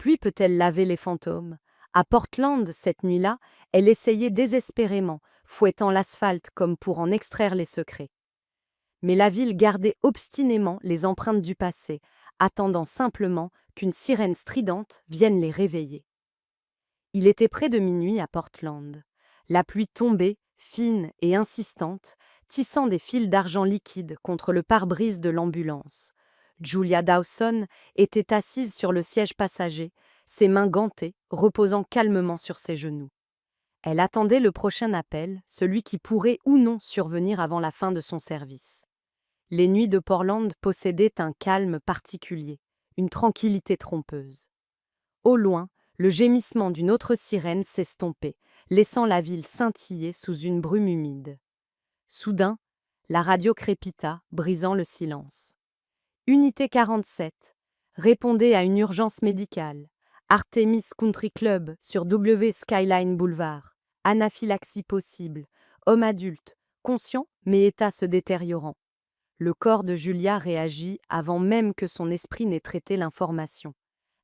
pluie peut-elle laver les fantômes? À Portland, cette nuit-là, elle essayait désespérément, fouettant l'asphalte comme pour en extraire les secrets. Mais la ville gardait obstinément les empreintes du passé, attendant simplement qu'une sirène stridente vienne les réveiller. Il était près de minuit à Portland. La pluie tombait, fine et insistante, tissant des fils d'argent liquide contre le pare-brise de l'ambulance. Julia Dawson était assise sur le siège passager, ses mains gantées, reposant calmement sur ses genoux. Elle attendait le prochain appel, celui qui pourrait ou non survenir avant la fin de son service. Les nuits de Portland possédaient un calme particulier, une tranquillité trompeuse. Au loin, le gémissement d'une autre sirène s'estompait, laissant la ville scintiller sous une brume humide. Soudain, la radio crépita, brisant le silence. Unité 47. Répondez à une urgence médicale. Artemis Country Club sur W Skyline Boulevard. Anaphylaxie possible. Homme adulte, conscient mais état se détériorant. Le corps de Julia réagit avant même que son esprit n'ait traité l'information.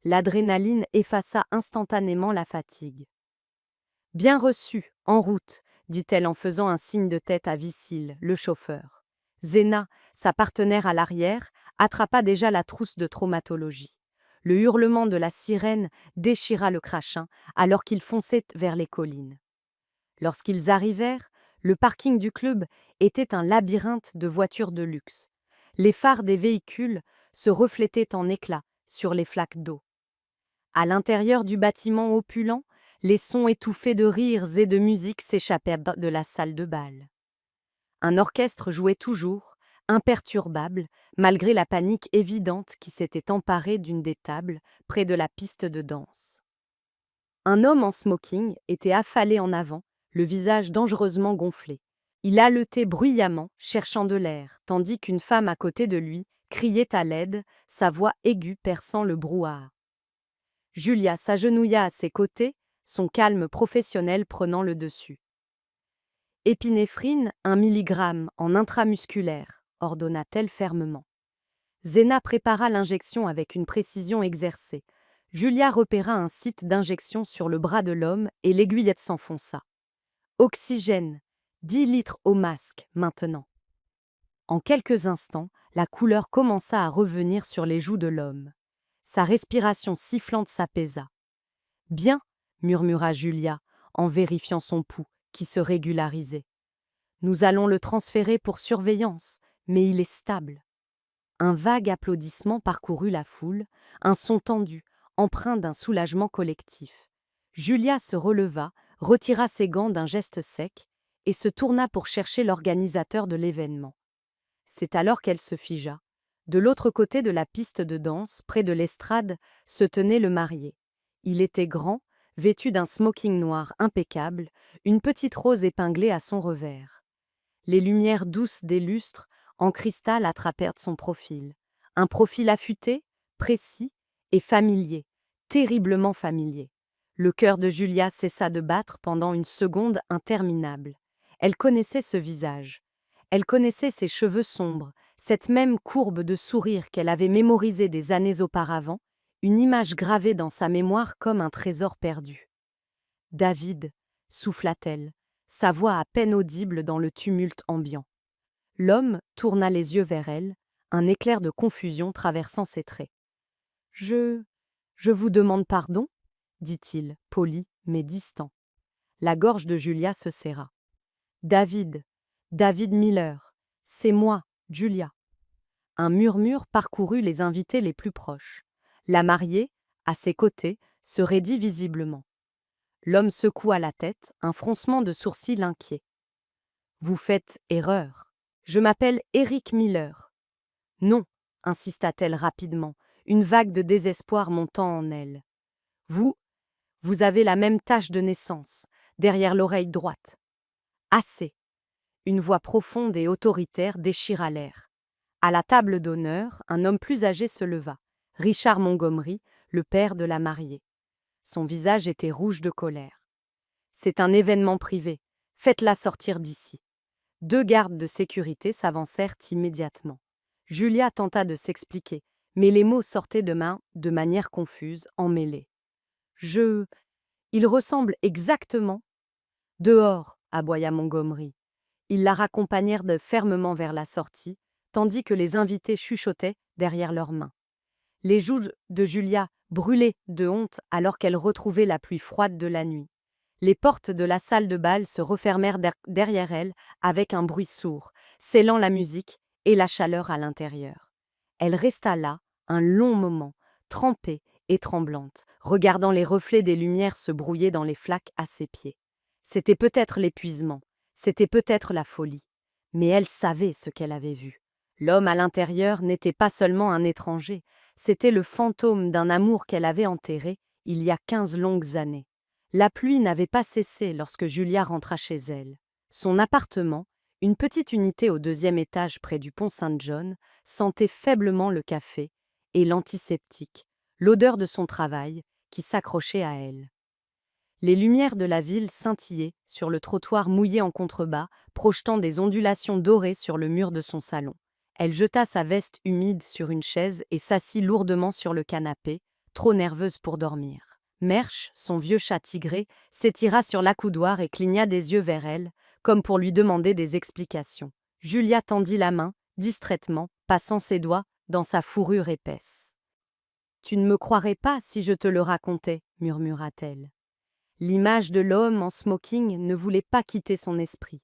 L'adrénaline effaça instantanément la fatigue. Bien reçu, en route, dit-elle en faisant un signe de tête à Vicile, le chauffeur. Zena, sa partenaire à l'arrière, attrapa déjà la trousse de traumatologie. Le hurlement de la sirène déchira le crachin alors qu'ils fonçaient vers les collines. Lorsqu'ils arrivèrent, le parking du club était un labyrinthe de voitures de luxe. Les phares des véhicules se reflétaient en éclats sur les flaques d'eau. À l'intérieur du bâtiment opulent, les sons étouffés de rires et de musique s'échappaient de la salle de bal. Un orchestre jouait toujours, imperturbable, malgré la panique évidente qui s'était emparée d'une des tables près de la piste de danse. Un homme en smoking était affalé en avant, le visage dangereusement gonflé. Il haletait bruyamment, cherchant de l'air, tandis qu'une femme à côté de lui criait à l'aide, sa voix aiguë perçant le brouhaha. Julia s'agenouilla à ses côtés, son calme professionnel prenant le dessus. Épinéphrine, 1 milligramme en intramusculaire, ordonna-t-elle fermement. Zena prépara l'injection avec une précision exercée. Julia repéra un site d'injection sur le bras de l'homme et l'aiguillette s'enfonça. Oxygène, 10 litres au masque, maintenant. En quelques instants, la couleur commença à revenir sur les joues de l'homme. Sa respiration sifflante s'apaisa. « Bien, » murmura Julia, en vérifiant son pouls, qui se régularisait. « Nous allons le transférer pour surveillance, mais il est stable. » Un vague applaudissement parcourut la foule, un son tendu, empreint d'un soulagement collectif. Julia se releva, retira ses gants d'un geste sec et se tourna pour chercher l'organisateur de l'événement. C'est alors qu'elle se figea. De l'autre côté de la piste de danse, près de l'estrade, se tenait le marié. Il était grand, vêtu d'un smoking noir impeccable, une petite rose épinglée à son revers. Les lumières douces des lustres en cristal attrapèrent son profil. Un profil affûté, précis et familier, terriblement familier. Le cœur de Julia cessa de battre pendant une seconde interminable. Elle connaissait ce visage. Elle connaissait ses cheveux sombres, cette même courbe de sourire qu'elle avait mémorisée des années auparavant, une image gravée dans sa mémoire comme un trésor perdu. « David » souffla-t-elle, sa voix à peine audible dans le tumulte ambiant. L'homme tourna les yeux vers elle, un éclair de confusion traversant ses traits. « Je vous demande pardon ?» dit-il, poli mais distant. La gorge de Julia se serra. « David Miller, c'est moi, Julia. » Un murmure parcourut les invités les plus proches. La mariée, à ses côtés, se raidit visiblement. L'homme secoua la tête, un froncement de sourcils inquiet. « Vous faites erreur. Je m'appelle Eric Miller. »« Non, » insista-t-elle rapidement, une vague de désespoir montant en elle. « Vous avez la même tache de naissance, derrière l'oreille droite. »« Assez !» Une voix profonde et autoritaire déchira l'air. À la table d'honneur, un homme plus âgé se leva, Richard Montgomery, le père de la mariée. Son visage était rouge de colère. « C'est un événement privé. Faites-la sortir d'ici. » 2 gardes de sécurité s'avancèrent immédiatement. Julia tenta de s'expliquer, mais les mots sortaient de manière confuse, emmêlés. Je... Il ressemble exactement. Dehors, aboya Montgomery. Ils la raccompagnèrent fermement vers la sortie, tandis que les invités chuchotaient derrière leurs mains. Les joues de Julia brûlaient de honte alors qu'elle retrouvait la pluie froide de la nuit. Les portes de la salle de bal se refermèrent derrière elle avec un bruit sourd, scellant la musique et la chaleur à l'intérieur. Elle resta là, un long moment, trempée et tremblante, regardant les reflets des lumières se brouiller dans les flaques à ses pieds. C'était peut-être l'épuisement, c'était peut-être la folie, mais elle savait ce qu'elle avait vu. L'homme à l'intérieur n'était pas seulement un étranger, c'était le fantôme d'un amour qu'elle avait enterré il y a 15 longues années. La pluie n'avait pas cessé lorsque Julia rentra chez elle. Son appartement, une petite unité au 2e étage près du pont Saint-John, sentait faiblement le café et l'antiseptique, l'odeur de son travail qui s'accrochait à elle. Les lumières de la ville scintillaient sur le trottoir mouillé en contrebas, projetant des ondulations dorées sur le mur de son salon. Elle jeta sa veste humide sur une chaise et s'assit lourdement sur le canapé, trop nerveuse pour dormir. Merche, son vieux chat tigré, s'étira sur l'accoudoir et cligna des yeux vers elle, comme pour lui demander des explications. Julia tendit la main, distraitement, passant ses doigts dans sa fourrure épaisse. « Tu ne me croirais pas si je te le racontais, murmura-t-elle. L'image de l'homme en smoking ne voulait pas quitter son esprit.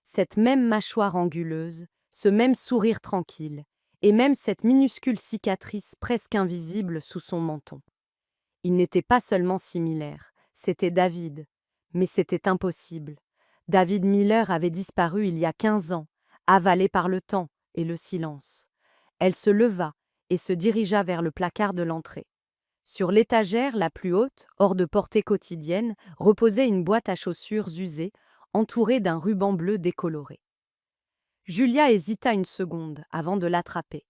Cette même mâchoire anguleuse, ce même sourire tranquille, et même cette minuscule cicatrice presque invisible sous son menton. Ils n'étaient pas seulement similaires, c'était David. Mais c'était impossible. David Miller avait disparu il y a 15 ans, avalé par le temps et le silence. Elle se leva et se dirigea vers le placard de l'entrée. Sur l'étagère la plus haute, hors de portée quotidienne, reposait une boîte à chaussures usée, entourée d'un ruban bleu décoloré. Julia hésita une seconde avant de l'attraper.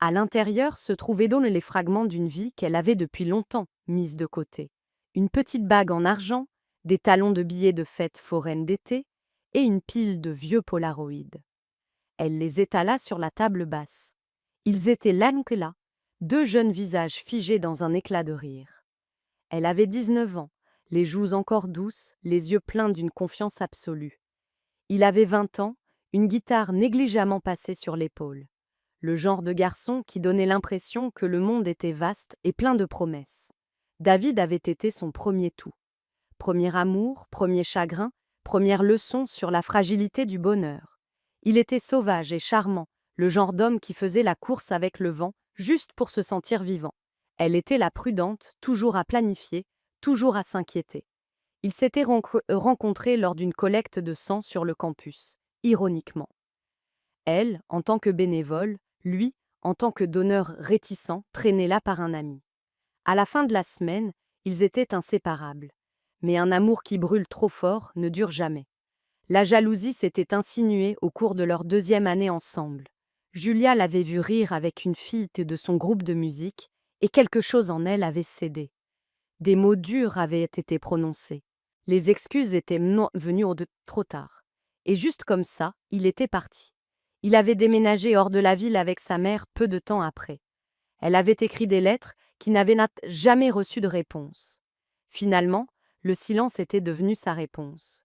À l'intérieur se trouvaient donc les fragments d'une vie qu'elle avait depuis longtemps mise de côté. Une petite bague en argent, des talons de billets de fête foraine d'été et une pile de vieux polaroïdes. Elle les étala sur la table basse. Ils étaient là que là, 2 jeunes visages figés dans un éclat de rire. Elle avait 19 ans, les joues encore douces, les yeux pleins d'une confiance absolue. Il avait 20 ans, une guitare négligemment passée sur l'épaule. Le genre de garçon qui donnait l'impression que le monde était vaste et plein de promesses. David avait été son premier tout. Premier amour, premier chagrin, première leçon sur la fragilité du bonheur. Il était sauvage et charmant, le genre d'homme qui faisait la course avec le vent, juste pour se sentir vivant. Elle était la prudente, toujours à planifier, toujours à s'inquiéter. Ils s'étaient rencontrés lors d'une collecte de sang sur le campus, ironiquement. Elle, en tant que bénévole, lui, en tant que donneur réticent, traîné là par un ami. À la fin de la semaine, ils étaient inséparables. Mais un amour qui brûle trop fort ne dure jamais. La jalousie s'était insinuée au cours de leur 2e année ensemble. Julia l'avait vu rire avec une fille de son groupe de musique, et quelque chose en elle avait cédé. Des mots durs avaient été prononcés. Les excuses étaient venues trop tard. Et juste comme ça, il était parti. Il avait déménagé hors de la ville avec sa mère peu de temps après. Elle avait écrit des lettres qui n'avaient jamais reçu de réponse. Finalement, le silence était devenu sa réponse.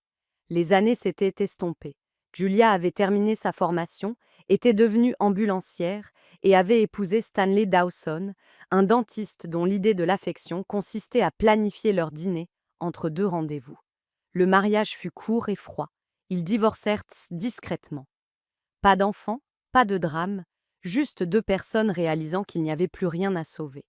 Les années s'étaient estompées. Julia avait terminé sa formation, était devenue ambulancière et avait épousé Stanley Dawson, un dentiste dont l'idée de l'affection consistait à planifier leur dîner entre 2 rendez-vous. Le mariage fut court et froid. Ils divorcèrent discrètement. Pas d'enfants, pas de drame, juste 2 personnes réalisant qu'il n'y avait plus rien à sauver.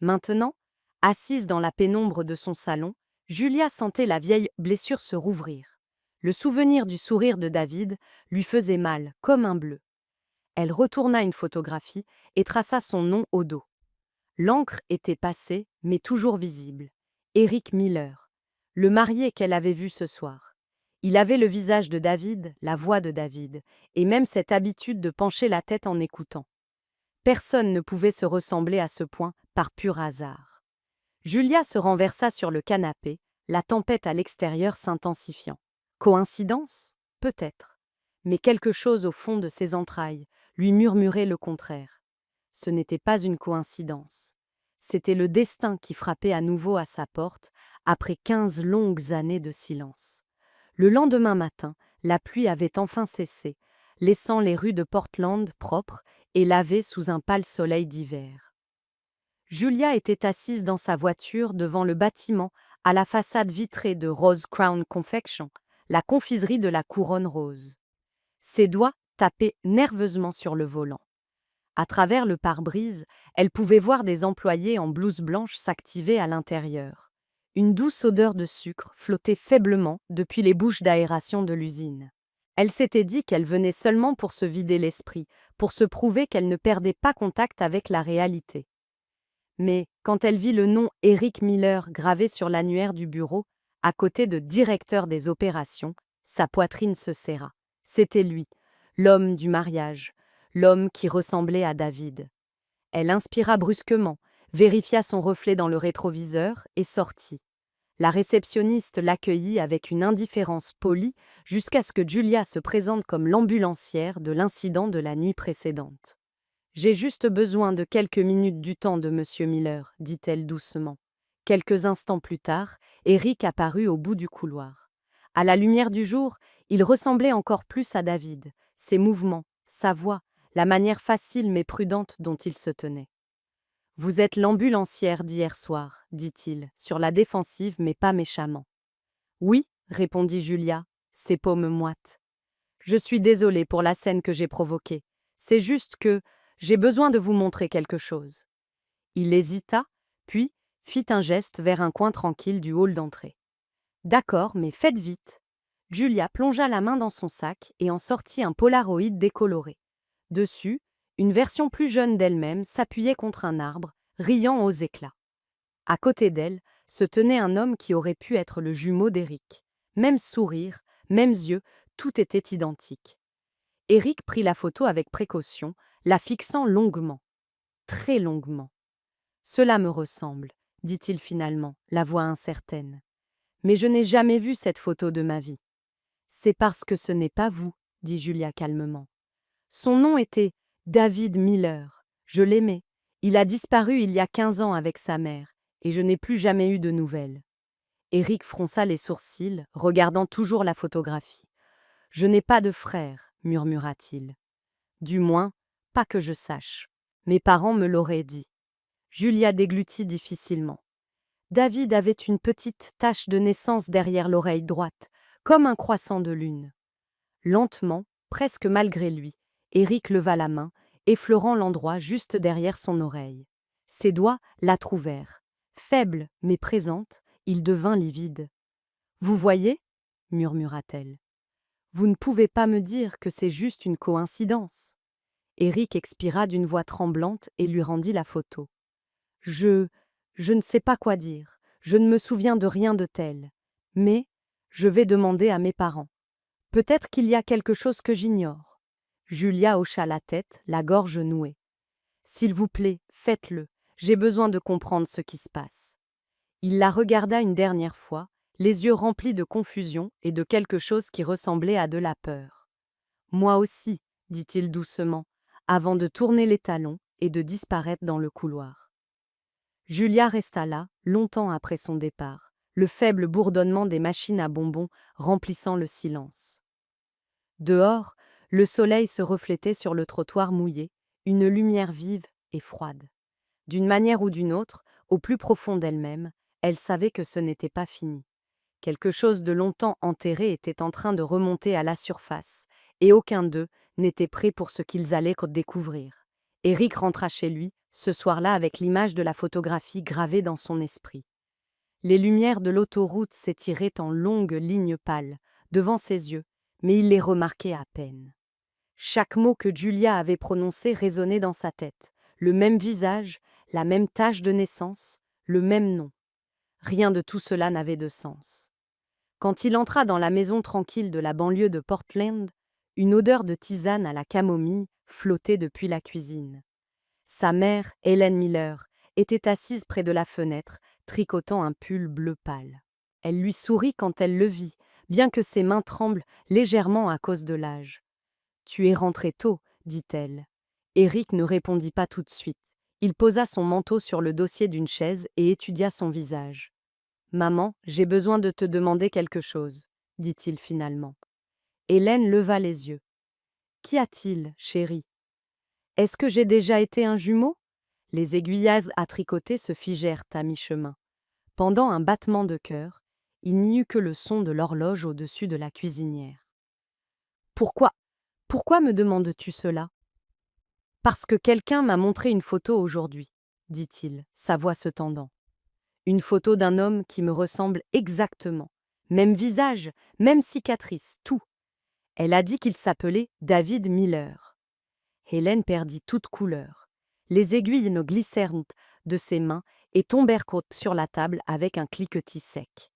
Maintenant, assise dans la pénombre de son salon, Julia sentait la vieille blessure se rouvrir. Le souvenir du sourire de David lui faisait mal, comme un bleu. Elle retourna une photographie et traça son nom au dos. L'encre était passée, mais toujours visible. Eric Miller, le marié qu'elle avait vu ce soir. Il avait le visage de David, la voix de David, et même cette habitude de pencher la tête en écoutant. Personne ne pouvait se ressembler à ce point par pur hasard. Julia se renversa sur le canapé, la tempête à l'extérieur s'intensifiant. Coïncidence ? Peut-être. Mais quelque chose au fond de ses entrailles lui murmurait le contraire. Ce n'était pas une coïncidence. C'était le destin qui frappait à nouveau à sa porte, après 15 longues années de silence. Le lendemain matin, la pluie avait enfin cessé, laissant les rues de Portland propres et lavées sous un pâle soleil d'hiver. Julia était assise dans sa voiture devant le bâtiment à la façade vitrée de Rose Crown Confection, la confiserie de la Couronne Rose. Ses doigts tapaient nerveusement sur le volant. À travers le pare-brise, elle pouvait voir des employés en blouse blanche s'activer à l'intérieur. Une douce odeur de sucre flottait faiblement depuis les bouches d'aération de l'usine. Elle s'était dit qu'elle venait seulement pour se vider l'esprit, pour se prouver qu'elle ne perdait pas contact avec la réalité. Mais quand elle vit le nom Eric Miller gravé sur l'annuaire du bureau, à côté de directeur des opérations, sa poitrine se serra. C'était lui, l'homme du mariage, l'homme qui ressemblait à David. Elle inspira brusquement, vérifia son reflet dans le rétroviseur et sortit. La réceptionniste l'accueillit avec une indifférence polie jusqu'à ce que Julia se présente comme l'ambulancière de l'incident de la nuit précédente. J'ai juste besoin de quelques minutes du temps de Monsieur Miller, dit-elle doucement. Quelques instants plus tard, Eric apparut au bout du couloir. À la lumière du jour, il ressemblait encore plus à David, ses mouvements, sa voix, la manière facile mais prudente dont il se tenait. « Vous êtes l'ambulancière d'hier soir, dit-il, sur la défensive mais pas méchamment. « Oui, répondit Julia, ses paumes moites. Je suis désolée pour la scène que j'ai provoquée. C'est juste que j'ai besoin de vous montrer quelque chose. » Il hésita, puis fit un geste vers un coin tranquille du hall d'entrée. « D'accord, mais faites vite. » Julia plongea la main dans son sac et en sortit un Polaroid décoloré. Dessus, une version plus jeune d'elle-même s'appuyait contre un arbre, riant aux éclats. À côté d'elle, se tenait un homme qui aurait pu être le jumeau d'Éric. Même sourire, mêmes yeux, tout était identique. Éric prit la photo avec précaution, la fixant longuement. Très longuement. « Cela me ressemble, dit-il finalement, la voix incertaine. Mais je n'ai jamais vu cette photo de ma vie. C'est parce que ce n'est pas vous, dit Julia calmement. Son nom était David Miller. Je l'aimais. Il a disparu il y a 15 ans avec sa mère, et je n'ai plus jamais eu de nouvelles. Éric fronça les sourcils, regardant toujours la photographie. « Je n'ai pas de frère, murmura-t-il. Du moins, pas que je sache. Mes parents me l'auraient dit. » Julia déglutit difficilement. David avait une petite tache de naissance derrière l'oreille droite, comme un croissant de lune. Lentement, presque malgré lui, Éric leva la main, effleurant l'endroit juste derrière son oreille. Ses doigts la trouvèrent. Faible mais présente, il devint livide. « Vous voyez » murmura-t-elle. « Vous ne pouvez pas me dire que c'est juste une coïncidence. » Éric expira d'une voix tremblante et lui rendit la photo. « Je ne sais pas quoi dire. Je ne me souviens de rien de tel. Mais je vais demander à mes parents. Peut-être qu'il y a quelque chose que j'ignore. » Julia hocha la tête, la gorge nouée. « S'il vous plaît, faites-le. J'ai besoin de comprendre ce qui se passe. » Il la regarda une dernière fois, les yeux remplis de confusion et de quelque chose qui ressemblait à de la peur. « Moi aussi, » dit-il doucement, avant de tourner les talons et de disparaître dans le couloir. Julia resta là, longtemps après son départ, le faible bourdonnement des machines à bonbons remplissant le silence. Dehors, le soleil se reflétait sur le trottoir mouillé, une lumière vive et froide. D'une manière ou d'une autre, au plus profond d'elle-même, elle savait que ce n'était pas fini. Quelque chose de longtemps enterré était en train de remonter à la surface, et aucun d'eux n'était prêt pour ce qu'ils allaient découvrir. Éric rentra chez lui, ce soir-là avec l'image de la photographie gravée dans son esprit. Les lumières de l'autoroute s'étiraient en longues lignes pâles, devant ses yeux, mais il les remarquait à peine. Chaque mot que Julia avait prononcé résonnait dans sa tête, le même visage, la même tache de naissance, le même nom. Rien de tout cela n'avait de sens. Quand il entra dans la maison tranquille de la banlieue de Portland, une odeur de tisane à la camomille flottait depuis la cuisine. Sa mère, Helen Miller, était assise près de la fenêtre, tricotant un pull bleu pâle. Elle lui sourit quand elle le vit, bien que ses mains tremblent légèrement à cause de l'âge. « Tu es rentré tôt, dit-elle. » Éric ne répondit pas tout de suite. Il posa son manteau sur le dossier d'une chaise et étudia son visage. Maman, j'ai besoin de te demander quelque chose, dit-il finalement. Hélène leva les yeux. Qu'y a-t-il, chérie? Est-ce que j'ai déjà été un jumeau? Les aiguilles à tricoter se figèrent à mi-chemin. Pendant un battement de cœur, il n'y eut que le son de l'horloge au-dessus de la cuisinière. Pourquoi? Pourquoi me demandes-tu cela? Parce que quelqu'un m'a montré une photo aujourd'hui, dit-il, sa voix se tendant. Une photo d'un homme qui me ressemble exactement. Même visage, même cicatrice, tout. Elle a dit qu'il s'appelait David Miller. Hélène perdit toute couleur. Les aiguilles ne glissèrent de ses mains et tombèrent sur la table avec un cliquetis sec.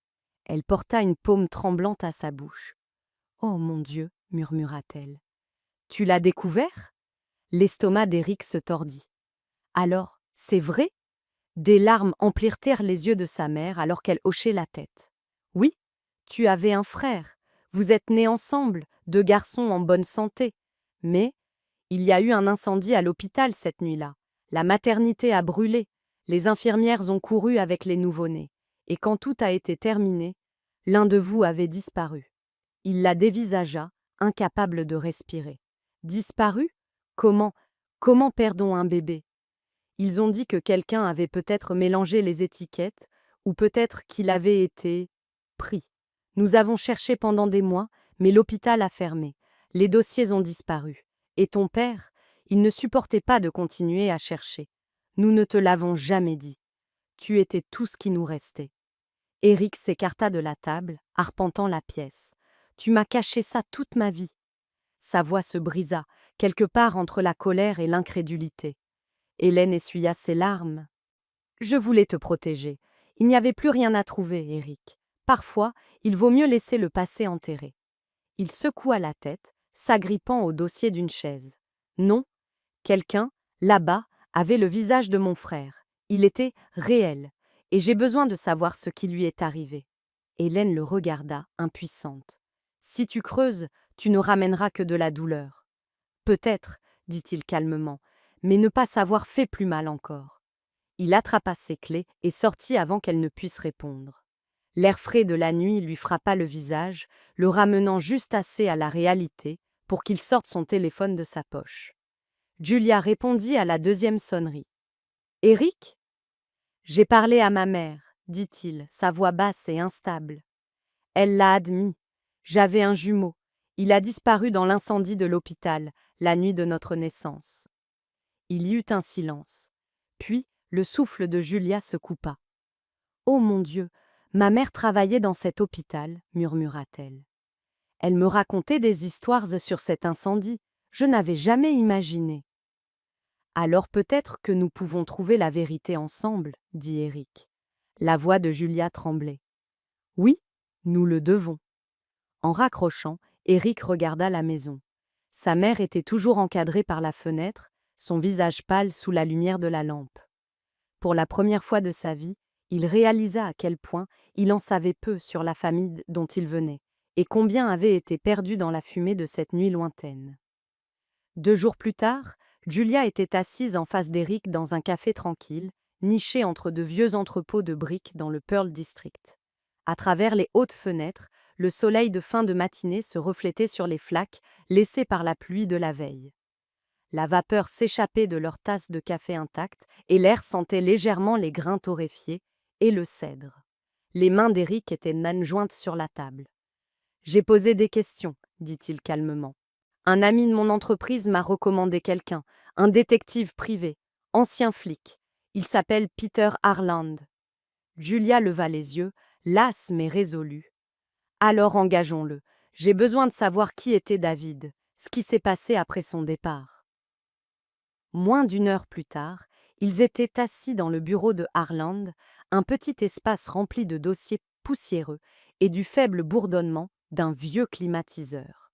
Elle porta une paume tremblante à sa bouche. « Oh mon Dieu !» murmura-t-elle. « Tu l'as découvert ?» L'estomac d'Éric se tordit. « Alors, c'est vrai ?» Des larmes emplirent les yeux de sa mère alors qu'elle hochait la tête. « Oui, tu avais un frère. Vous êtes nés ensemble, deux garçons en bonne santé. Mais il y a eu un incendie à l'hôpital cette nuit-là. La maternité a brûlé. Les infirmières ont couru avec les nouveau-nés. Et quand tout a été terminé, l'un de vous avait disparu. » Il la dévisagea, incapable de respirer. « Disparu? Comment? Comment perd-on un bébé? » Ils ont dit que quelqu'un avait peut-être mélangé les étiquettes, ou peut-être qu'il avait été pris. Nous avons cherché pendant des mois, mais l'hôpital a fermé. Les dossiers ont disparu. Et ton père, il ne supportait pas de continuer à chercher. Nous ne te l'avons jamais dit. Tu étais tout ce qui nous restait. Éric s'écarta de la table, arpentant la pièce. Tu m'as caché ça toute ma vie. Sa voix se brisa, quelque part entre la colère et l'incrédulité. Hélène essuya ses larmes. Je voulais te protéger. Il n'y avait plus rien à trouver, Éric. Parfois, il vaut mieux laisser le passé enterré. Il secoua la tête, s'agrippant au dossier d'une chaise. Non, quelqu'un, là-bas, avait le visage de mon frère. Il était réel, et j'ai besoin de savoir ce qui lui est arrivé. Hélène le regarda, impuissante. Si tu creuses, tu ne ramèneras que de la douleur. Peut-être, dit-il calmement, mais ne pas savoir fait plus mal encore. Il attrapa ses clés et sortit avant qu'elle ne puisse répondre. L'air frais de la nuit lui frappa le visage, le ramenant juste assez à la réalité pour qu'il sorte son téléphone de sa poche. Julia répondit à la deuxième sonnerie. « Éric ? » « J'ai parlé à ma mère, dit-il, sa voix basse et instable. Elle l'a admis. J'avais un jumeau. Il a disparu dans l'incendie de l'hôpital, la nuit de notre naissance. » Il y eut un silence. Puis, le souffle de Julia se coupa. « Oh mon Dieu, ma mère travaillait dans cet hôpital, murmura-t-elle. Elle me racontait des histoires sur cet incendie. Je n'avais jamais imaginé. » Alors peut-être que nous pouvons trouver la vérité ensemble, dit Éric. La voix de Julia tremblait. Oui, nous le devons. En raccrochant, Éric regarda la maison. Sa mère était toujours encadrée par la fenêtre, son visage pâle sous la lumière de la lampe. Pour la première fois de sa vie, il réalisa à quel point il en savait peu sur la famille dont il venait, et combien avait été perdu dans la fumée de cette nuit lointaine. 2 jours plus tard, Julia était assise en face d'Éric dans un café tranquille, niché entre de vieux entrepôts de briques dans le Pearl District. À travers les hautes fenêtres, le soleil de fin de matinée se reflétait sur les flaques laissées par la pluie de la veille. La vapeur s'échappait de leur tasse de café intacte et l'air sentait légèrement les grains torréfiés et le cèdre. Les mains d'Éric étaient jointes sur la table. « J'ai posé des questions, dit-il calmement. Un ami de mon entreprise m'a recommandé quelqu'un, un détective privé, ancien flic. Il s'appelle Peter Harland. » Julia leva les yeux, lasse mais résolue. « Alors engageons-le. J'ai besoin de savoir qui était David, ce qui s'est passé après son départ. » Moins d'1 heure plus tard, ils étaient assis dans le bureau de Harland, un petit espace rempli de dossiers poussiéreux et du faible bourdonnement d'un vieux climatiseur.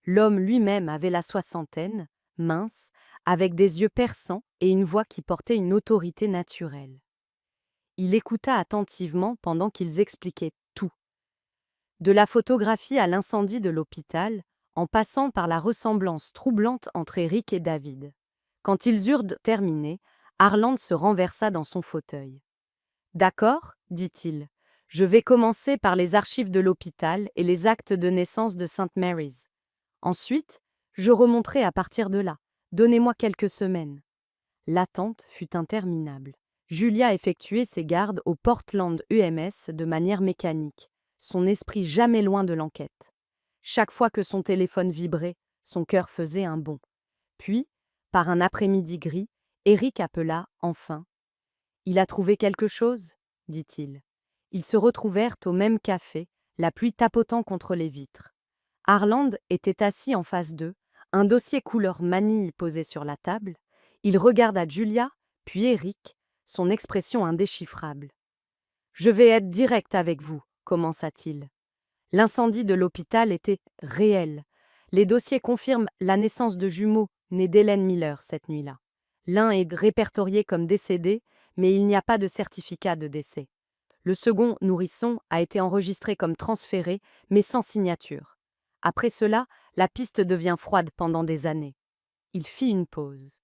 L'homme lui-même avait la soixantaine, mince, avec des yeux perçants et une voix qui portait une autorité naturelle. Il écouta attentivement pendant qu'ils expliquaient tout. De la photographie à l'incendie de l'hôpital, en passant par la ressemblance troublante entre Éric et David. Quand ils eurent terminé, Harland se renversa dans son fauteuil. D'accord, dit-il. Je vais commencer par les archives de l'hôpital et les actes de naissance de St. Mary's. Ensuite, je remonterai à partir de là. Donnez-moi quelques semaines. L'attente fut interminable. Julia effectuait ses gardes au Portland UMS de manière mécanique, son esprit jamais loin de l'enquête. Chaque fois que son téléphone vibrait, son cœur faisait un bond. Puis, par un après-midi gris, Eric appela enfin. Il a trouvé quelque chose, dit-il. Ils se retrouvèrent au même café, la pluie tapotant contre les vitres. Harland était assis en face d'eux, un dossier couleur manille posé sur la table. Il regarda Julia, puis Eric, son expression indéchiffrable. « Je vais être direct avec vous, commença-t-il. L'incendie de l'hôpital était réel. Les dossiers confirment la naissance de jumeaux nés d'Hélène Miller cette nuit-là. L'un est répertorié comme décédé, mais il n'y a pas de certificat de décès. Le second nourrisson a été enregistré comme transféré, mais sans signature. Après cela, la piste devient froide pendant des années. Il fit une pause.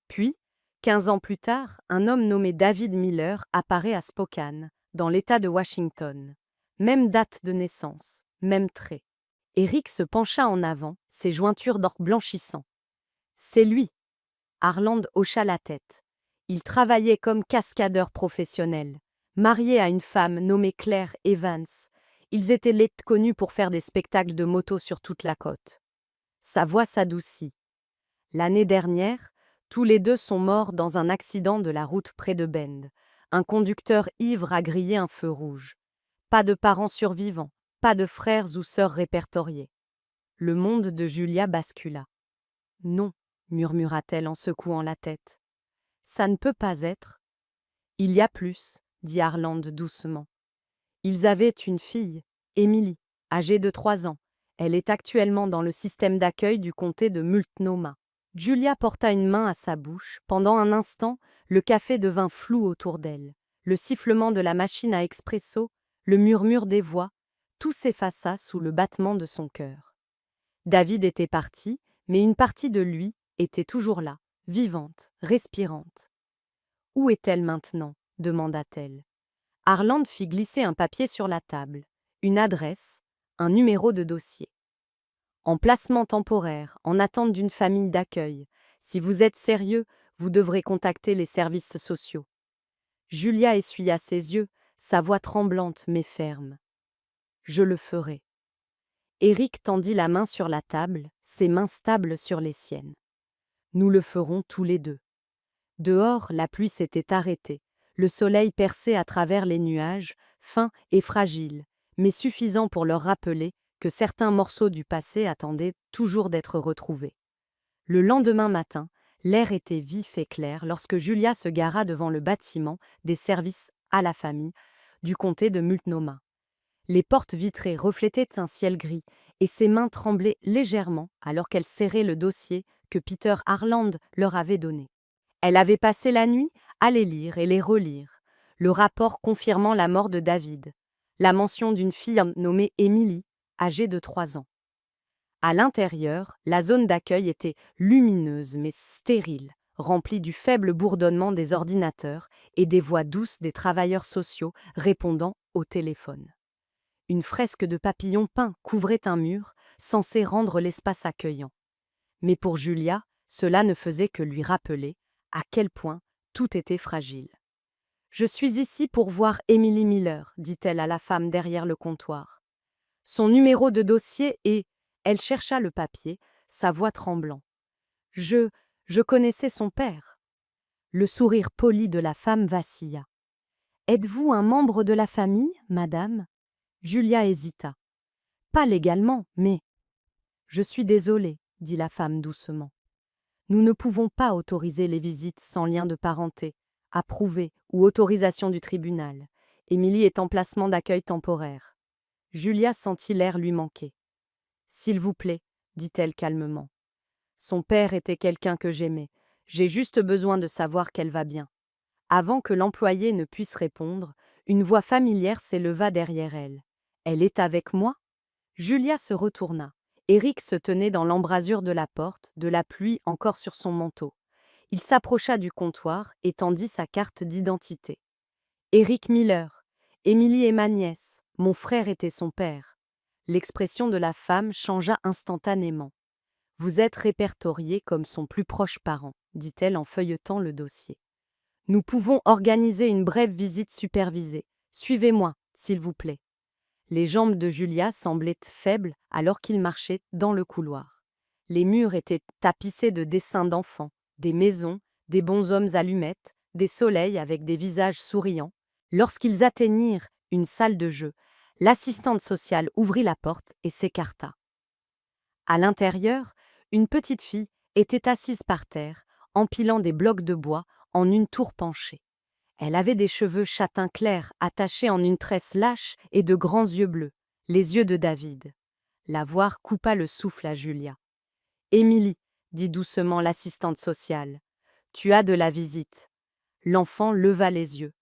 Puis, 15 ans plus tard, un homme nommé David Miller apparaît à Spokane, dans l'État de Washington. Même date de naissance, même trait. Eric se pencha en avant, ses jointures d'or blanchissant. « C'est lui !» Harland hocha la tête. Il travaillait comme cascadeur professionnel, marié à une femme nommée Claire Evans. Ils étaient connus pour faire des spectacles de moto sur toute la côte. Sa voix s'adoucit. L'année dernière, tous les deux sont morts dans un accident de la route près de Bend. Un conducteur ivre a grillé un feu rouge. Pas de parents survivants, pas de frères ou sœurs répertoriés. Le monde de Julia bascula. « Non, murmura-t-elle en secouant la tête. Ça ne peut pas être. Il y a plus, dit Harland doucement. Ils avaient une fille, Emily, âgée de 3 ans. Elle est actuellement dans le système d'accueil du comté de Multnomah. Julia porta une main à sa bouche. Pendant un instant, le café devint flou autour d'elle. Le sifflement de la machine à expresso, le murmure des voix, tout s'effaça sous le battement de son cœur. David était parti, mais une partie de lui était toujours là, vivante, respirante. « Où est-elle maintenant » demanda-t-elle. Harland fit glisser un papier sur la table, une adresse, un numéro de dossier. En placement temporaire, en attente d'une famille d'accueil. Si vous êtes sérieux, vous devrez contacter les services sociaux. Julia essuya ses yeux, sa voix tremblante mais ferme. Je le ferai. Eric tendit la main sur la table, ses mains stables sur les siennes. Nous le ferons tous les deux. Dehors, la pluie s'était arrêtée. Le soleil perçait à travers les nuages, fin et fragile, mais suffisant pour leur rappeler que certains morceaux du passé attendaient toujours d'être retrouvés. Le lendemain matin, l'air était vif et clair lorsque Julia se gara devant le bâtiment des services à la famille du comté de Multnomah. Les portes vitrées reflétaient un ciel gris et ses mains tremblaient légèrement alors qu'elle serrait le dossier que Peter Harland leur avait donné. Elle avait passé la nuit à les lire et les relire, le rapport confirmant la mort de David, la mention d'une fille nommée Emily, âgée de 3 ans. À l'intérieur, la zone d'accueil était lumineuse mais stérile, remplie du faible bourdonnement des ordinateurs et des voix douces des travailleurs sociaux répondant au téléphone. Une fresque de papillons peints couvrait un mur, censé rendre l'espace accueillant. Mais pour Julia, cela ne faisait que lui rappeler à quel point tout était fragile. « Je suis ici pour voir Emily Miller, dit-elle à la femme derrière le comptoir. Son numéro de dossier est… » Elle chercha le papier, sa voix tremblant. « Je connaissais son père. » Le sourire poli de la femme vacilla. « Êtes-vous un membre de la famille, madame ?» Julia hésita. « Pas légalement, mais… » « Je suis désolée, » dit la femme doucement. « Nous ne pouvons pas autoriser les visites sans lien de parenté, approuvé ou autorisation du tribunal. Émilie est en placement d'accueil temporaire. » Julia sentit l'air lui manquer. « S'il vous plaît, » dit-elle calmement. « Son père était quelqu'un que j'aimais. J'ai juste besoin de savoir qu'elle va bien. » Avant que l'employé ne puisse répondre, une voix familière s'éleva derrière elle. « Elle est avec moi ?» Julia se retourna. Eric se tenait dans l'embrasure de la porte, de la pluie encore sur son manteau. Il s'approcha du comptoir et tendit sa carte d'identité. Eric Miller. Émilie est ma nièce. Mon frère était son père. L'expression de la femme changea instantanément. Vous êtes répertorié comme son plus proche parent, dit-elle en feuilletant le dossier. Nous pouvons organiser une brève visite supervisée. Suivez-moi, s'il vous plaît. Les jambes de Julia semblaient faibles alors qu'il marchait dans le couloir. Les murs étaient tapissés de dessins d'enfants, des maisons, des bonshommes allumettes, des soleils avec des visages souriants. Lorsqu'ils atteignirent une salle de jeu, l'assistante sociale ouvrit la porte et s'écarta. À l'intérieur, une petite fille était assise par terre, empilant des blocs de bois en une tour penchée. Elle avait des cheveux châtain clair attachés en une tresse lâche et de grands yeux bleus, les yeux de David. La voir coupa le souffle à Julia. « Émilie, dit doucement l'assistante sociale, tu as de la visite. » L'enfant leva les yeux.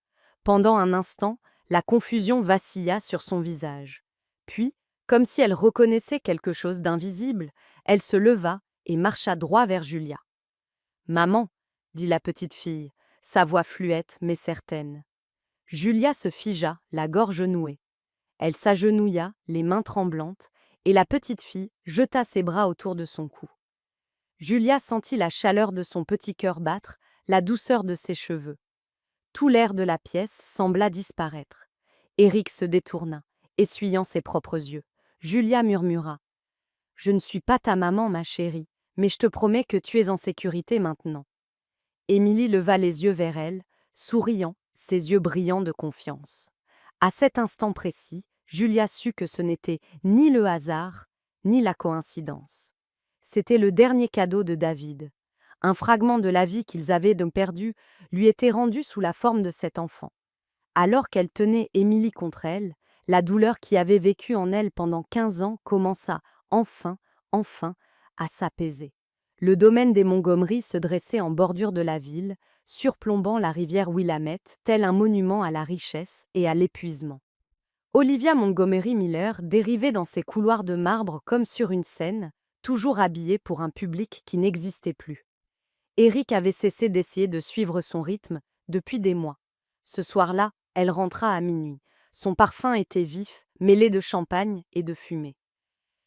Pendant un instant, la confusion vacilla sur son visage. Puis, comme si elle reconnaissait quelque chose d'invisible, elle se leva et marcha droit vers Julia. « Maman, dit la petite fille, sa voix fluette mais certaine. Julia se figea, la gorge nouée. Elle s'agenouilla, les mains tremblantes, et la petite fille jeta ses bras autour de son cou. Julia sentit la chaleur de son petit cœur battre, la douceur de ses cheveux. Tout l'air de la pièce sembla disparaître. Éric se détourna, essuyant ses propres yeux. Julia murmura. « Je ne suis pas ta maman, ma chérie, mais je te promets que tu es en sécurité maintenant. » Émilie leva les yeux vers elle, souriant, ses yeux brillants de confiance. À cet instant précis, Julia sut que ce n'était ni le hasard, ni la coïncidence. C'était le dernier cadeau de David. Un fragment de la vie qu'ils avaient perdu lui était rendu sous la forme de cet enfant. Alors qu'elle tenait Émilie contre elle, la douleur qui avait vécu en elle pendant 15 ans commença, enfin, à s'apaiser. Le domaine des Montgomery se dressait en bordure de la ville, surplombant la rivière Willamette, tel un monument à la richesse et à l'épuisement. Olivia Montgomery Miller dérivait dans ses couloirs de marbre comme sur une scène, toujours habillée pour un public qui n'existait plus. Éric avait cessé d'essayer de suivre son rythme depuis des mois. Ce soir-là, elle rentra à minuit. Son parfum était vif, mêlé de champagne et de fumée.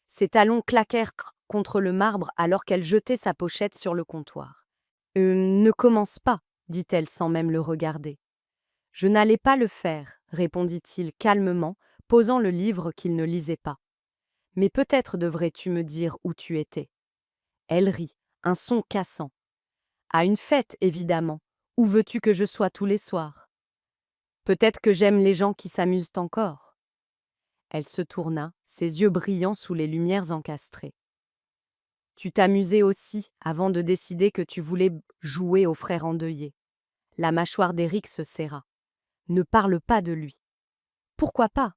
Ses talons claquèrent contre le marbre alors qu'elle jetait sa pochette sur le comptoir. « Ne commence pas, dit-elle sans même le regarder. « Je n'allais pas le faire, répondit-il calmement, posant le livre qu'il ne lisait pas. Mais peut-être devrais-tu me dire où tu étais. Elle rit, un son cassant. À une fête, évidemment. Où veux-tu que je sois tous les soirs? Peut-être que j'aime les gens qui s'amusent encore. Elle se tourna, ses yeux brillants sous les lumières encastrées. Tu t'amusais aussi avant de décider que tu voulais jouer au frère endeuillé. La mâchoire d'Éric se serra. Ne parle pas de lui. Pourquoi pas?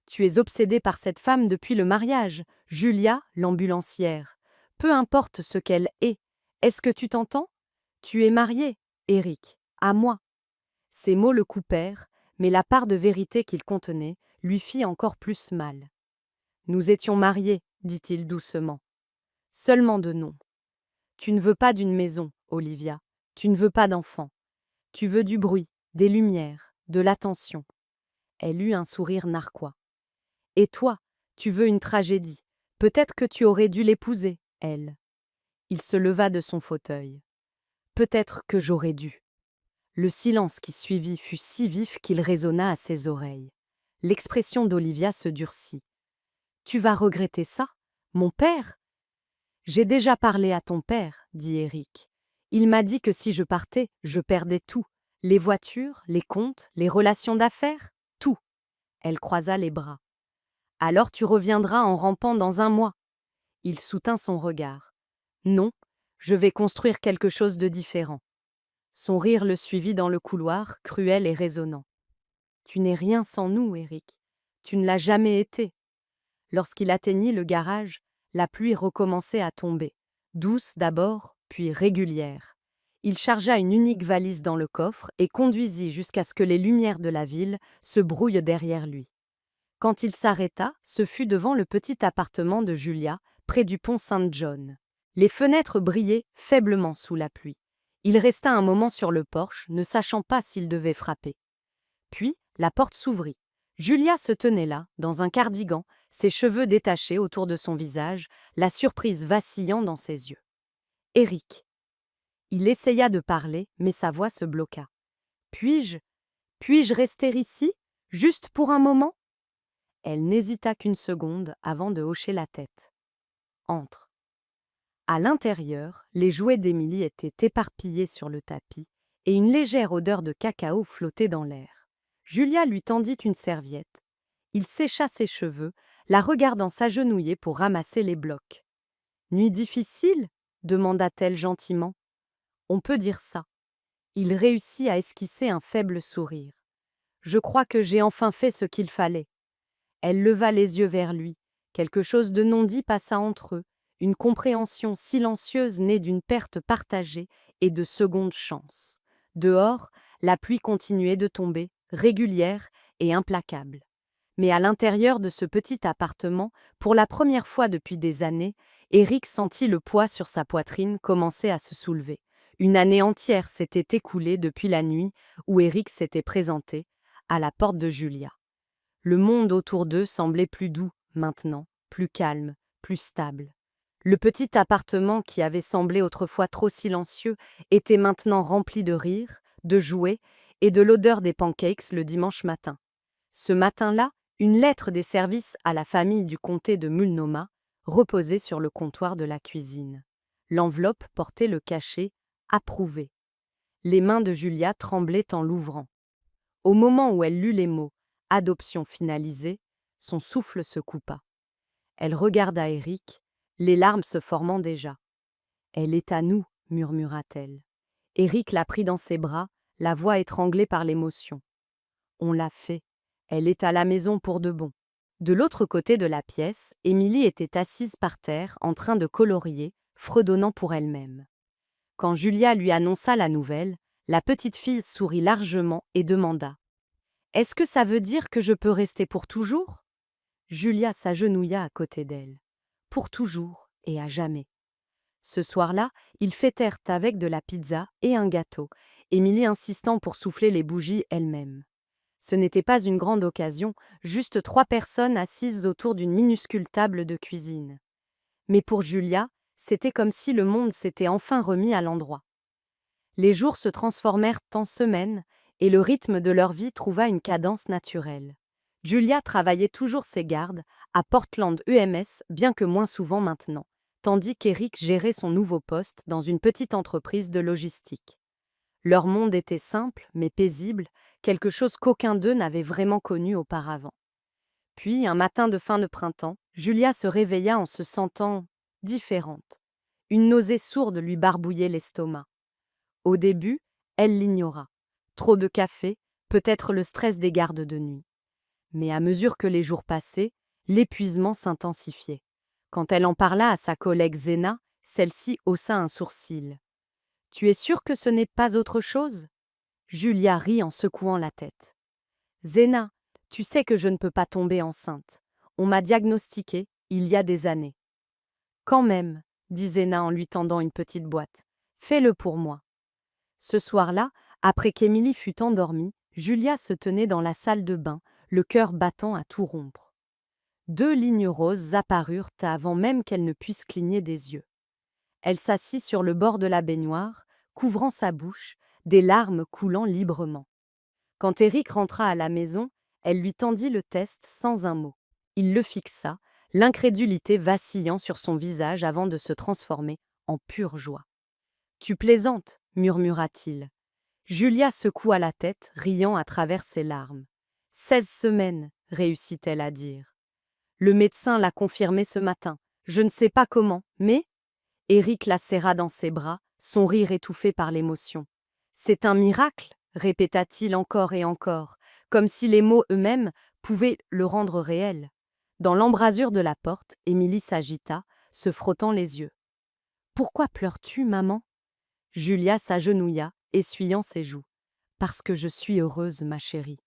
Tu es obsédé par cette femme depuis le mariage, Julia, l'ambulancière. Peu importe ce qu'elle est. Est-ce que tu t'entends? Tu es marié, Éric, à moi. Ces mots le coupèrent, mais la part de vérité qu'ils contenaient lui fit encore plus mal. Nous étions mariés, dit-il doucement. Seulement de nom. Tu ne veux pas d'une maison, Olivia. Tu ne veux pas d'enfant. Tu veux du bruit, des lumières, de l'attention. Elle eut un sourire narquois. Et toi, tu veux une tragédie. Peut-être que tu aurais dû l'épouser, elle. Il se leva de son fauteuil. Peut-être que j'aurais dû. Le silence qui suivit fut si vif qu'il résonna à ses oreilles. L'expression d'Olivia se durcit. Tu vas regretter ça, mon père? J'ai déjà parlé à ton père, dit Éric. Il m'a dit que si je partais, je perdais tout. Les voitures, les comptes, les relations d'affaires, tout. Elle croisa les bras. Alors tu reviendras en rampant dans un mois. Il soutint son regard. Non, je vais construire quelque chose de différent. Son rire le suivit dans le couloir, cruel et résonnant. Tu n'es rien sans nous, Éric. Tu ne l'as jamais été. Lorsqu'il atteignit le garage, la pluie recommençait à tomber, douce d'abord, puis régulière. Il chargea une unique valise dans le coffre et conduisit jusqu'à ce que les lumières de la ville se brouillent derrière lui. Quand il s'arrêta, ce fut devant le petit appartement de Julia, près du pont Saint-John. Les fenêtres brillaient faiblement sous la pluie. Il resta un moment sur le porche, ne sachant pas s'il devait frapper. Puis, la porte s'ouvrit. Julia se tenait là, dans un cardigan, ses cheveux détachés autour de son visage, la surprise vacillant dans ses yeux. Éric. Il essaya de parler, mais sa voix se bloqua. Puis-je Puis-je rester ici, juste pour un moment? Elle n'hésita qu'une seconde avant de hocher la tête. Entre. À l'intérieur, les jouets d'Émilie étaient éparpillés sur le tapis et une légère odeur de cacao flottait dans l'air. Julia lui tendit une serviette. Il sécha ses cheveux, la regardant s'agenouiller pour ramasser les blocs. « Nuit difficile ?» demanda-t-elle gentiment. « On peut dire ça. » Il réussit à esquisser un faible sourire. « Je crois que j'ai enfin fait ce qu'il fallait. » Elle leva les yeux vers lui. Quelque chose de non dit passa entre eux, une compréhension silencieuse née d'une perte partagée et de secondes chances. Dehors, la pluie continuait de tomber, régulière et implacable. Mais à l'intérieur de ce petit appartement, pour la première fois depuis des années, Éric sentit le poids sur sa poitrine commencer à se soulever. Une année entière s'était écoulée depuis la nuit où Éric s'était présenté à la porte de Julia. Le monde autour d'eux semblait plus doux, maintenant, plus calme, plus stable. Le petit appartement qui avait semblé autrefois trop silencieux était maintenant rempli de rires, de jouets et de l'odeur des pancakes le dimanche matin. Ce matin-là, une lettre des services à la famille du comté de Multnomah reposait sur le comptoir de la cuisine. L'enveloppe portait le cachet « Approuvé ». Les mains de Julia tremblaient en l'ouvrant. Au moment où elle lut les mots « Adoption finalisée », son souffle se coupa. Elle regarda Éric, les larmes se formant déjà. « Elle est à nous », murmura-t-elle. Éric la prit dans ses bras, la voix étranglée par l'émotion. « On l'a fait. Elle est à la maison pour de bon. » De l'autre côté de la pièce, Émilie était assise par terre, en train de colorier, fredonnant pour elle-même. Quand Julia lui annonça la nouvelle, la petite fille sourit largement et demanda « Est-ce que ça veut dire que je peux rester pour toujours ?» Julia s'agenouilla à côté d'elle. « Pour toujours et à jamais. » Ce soir-là, ils fêtèrent avec de la pizza et un gâteau, Émilie insistant pour souffler les bougies elle-même. Ce n'était pas une grande occasion, juste 3 personnes assises autour d'une minuscule table de cuisine. Mais pour Julia, c'était comme si le monde s'était enfin remis à l'endroit. Les jours se transformèrent en semaines et le rythme de leur vie trouva une cadence naturelle. Julia travaillait toujours ses gardes à Portland UMS, bien que moins souvent maintenant, tandis qu'Éric gérait son nouveau poste dans une petite entreprise de logistique. Leur monde était simple, mais paisible, quelque chose qu'aucun d'eux n'avait vraiment connu auparavant. Puis, un matin de fin de printemps, Julia se réveilla en se sentant différente. Une nausée sourde lui barbouillait l'estomac. Au début, elle l'ignora. Trop de café, peut-être le stress des gardes de nuit. Mais à mesure que les jours passaient, l'épuisement s'intensifiait. Quand elle en parla à sa collègue Zena, celle-ci haussa un sourcil. « Tu es sûre que ce n'est pas autre chose ?» Julia rit en secouant la tête. « Zena, tu sais que je ne peux pas tomber enceinte. On m'a diagnostiquée il y a des années. »« Quand même, » dit Zena en lui tendant une petite boîte. « Fais-le pour moi. » Ce soir-là, après qu'Émilie fut endormie, Julia se tenait dans la salle de bain, le cœur battant à tout rompre. 2 lignes roses apparurent avant même qu'elle ne puisse cligner des yeux. Elle s'assit sur le bord de la baignoire, couvrant sa bouche, des larmes coulant librement. Quand Éric rentra à la maison, elle lui tendit le test sans un mot. Il le fixa, l'incrédulité vacillant sur son visage avant de se transformer en pure joie. « Tu plaisantes » murmura-t-il. Julia secoua la tête, riant à travers ses larmes. « 16 semaines, réussit-elle à dire. Le médecin l'a confirmé ce matin. Je ne sais pas comment, mais… » Éric la serra dans ses bras, son rire étouffé par l'émotion. « C'est un miracle » répéta-t-il encore et encore, comme si les mots eux-mêmes pouvaient le rendre réel. Dans l'embrasure de la porte, Émilie s'agita, se frottant les yeux. « Pourquoi pleures-tu, maman ?» Julia s'agenouilla, essuyant ses joues. « Parce que je suis heureuse, ma chérie. »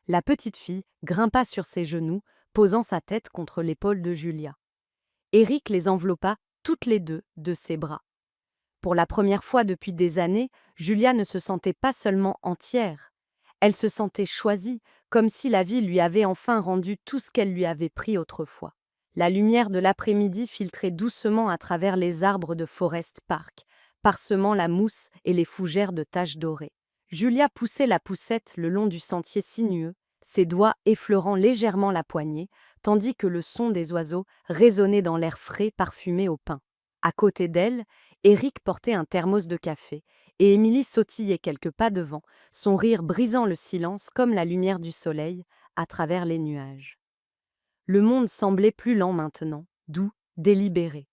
La petite fille grimpa sur ses genoux, posant sa tête contre l'épaule de Julia. Éric les enveloppa toutes les deux de ses bras. Pour la première fois depuis des années, Julia ne se sentait pas seulement entière. Elle se sentait choisie, comme si la vie lui avait enfin rendu tout ce qu'elle lui avait pris autrefois. La lumière de l'après-midi filtrait doucement à travers les arbres de Forest Park, parsemant la mousse et les fougères de taches dorées. Julia poussait la poussette le long du sentier sinueux, ses doigts effleurant légèrement la poignée, tandis que le son des oiseaux résonnait dans l'air frais parfumé au pin. À côté d'elle, Eric portait un thermos de café, et Émilie sautillait quelques pas devant, son rire brisant le silence comme la lumière du soleil à travers les nuages. Le monde semblait plus lent maintenant, doux, délibéré.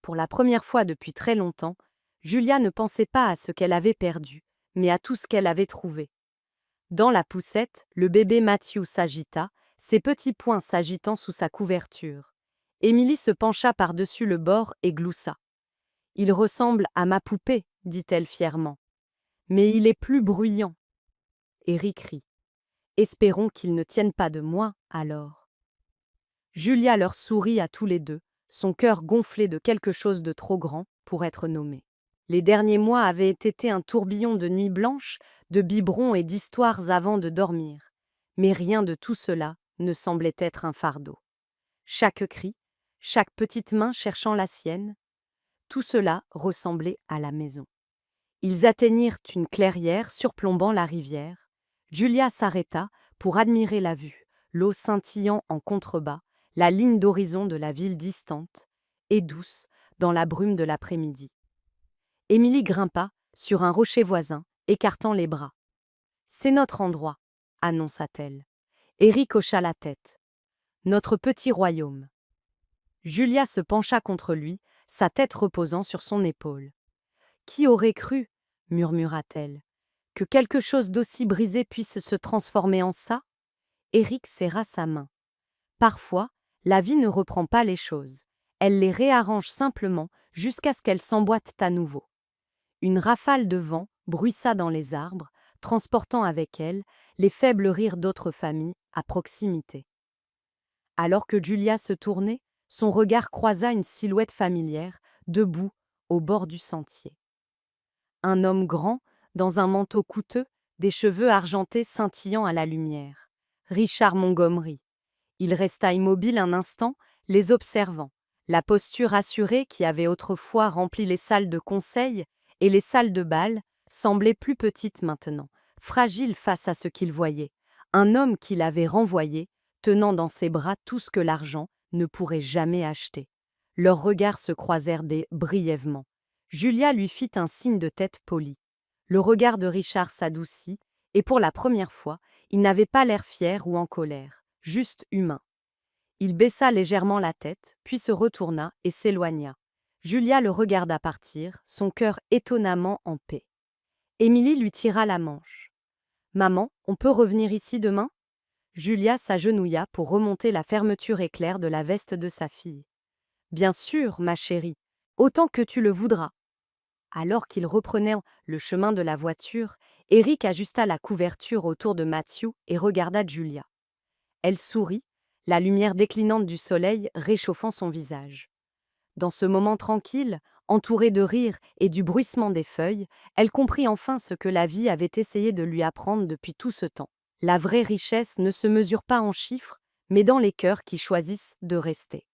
Pour la première fois depuis très longtemps, Julia ne pensait pas à ce qu'elle avait perdu, mais à tout ce qu'elle avait trouvé. Dans la poussette, le bébé Matthew s'agita, ses petits poings s'agitant sous sa couverture. Émilie se pencha par-dessus le bord et gloussa. « Il ressemble à ma poupée, dit-elle fièrement. Mais il est plus bruyant. » Eric rit. « Espérons qu'il ne tienne pas de moi, alors. » Julia leur sourit à tous les deux, son cœur gonflé de quelque chose de trop grand pour être nommé. Les derniers mois avaient été un tourbillon de nuits blanches, de biberons et d'histoires avant de dormir. Mais rien de tout cela ne semblait être un fardeau. Chaque cri, chaque petite main cherchant la sienne, tout cela ressemblait à la maison. Ils atteignirent une clairière surplombant la rivière. Julia s'arrêta pour admirer la vue, l'eau scintillant en contrebas, la ligne d'horizon de la ville distante et douce dans la brume de l'après-midi. Émilie grimpa sur un rocher voisin, écartant les bras. « C'est notre endroit, » annonça-t-elle. Eric hocha la tête. « Notre petit royaume. » Julia se pencha contre lui, sa tête reposant sur son épaule. « Qui aurait cru, » murmura-t-elle, « que quelque chose d'aussi brisé puisse se transformer en ça ?» Eric serra sa main. « Parfois, la vie ne reprend pas les choses. Elle les réarrange simplement jusqu'à ce qu'elles s'emboîtent à nouveau. » Une rafale de vent bruissa dans les arbres, transportant avec elle les faibles rires d'autres familles à proximité. Alors que Julia se tournait, son regard croisa une silhouette familière, debout au bord du sentier. Un homme grand, dans un manteau coûteux, des cheveux argentés scintillant à la lumière. Richard Montgomery. Il resta immobile un instant, les observant. La posture assurée qui avait autrefois rempli les salles de conseil et les salles de bal semblait plus petite maintenant, fragile face à ce qu'il voyait. Un homme qu'il avait renvoyé, tenant dans ses bras tout ce que l'argent ne pourrait jamais acheter. Leurs regards se croisèrent brièvement. Julia lui fit un signe de tête poli. Le regard de Richard s'adoucit, et pour la première fois, il n'avait pas l'air fier ou en colère, juste humain. Il baissa légèrement la tête, puis se retourna et s'éloigna. Julia le regarda partir, son cœur étonnamment en paix. Émilie lui tira la manche. « Maman, on peut revenir ici demain ?» Julia s'agenouilla pour remonter la fermeture éclair de la veste de sa fille. « Bien sûr, ma chérie, autant que tu le voudras. » Alors qu'ils reprenaient le chemin de la voiture, Eric ajusta la couverture autour de Matthew et regarda Julia. Elle sourit, la lumière déclinante du soleil réchauffant son visage. Dans ce moment tranquille, entourée de rires et du bruissement des feuilles, elle comprit enfin ce que la vie avait essayé de lui apprendre depuis tout ce temps. La vraie richesse ne se mesure pas en chiffres, mais dans les cœurs qui choisissent de rester.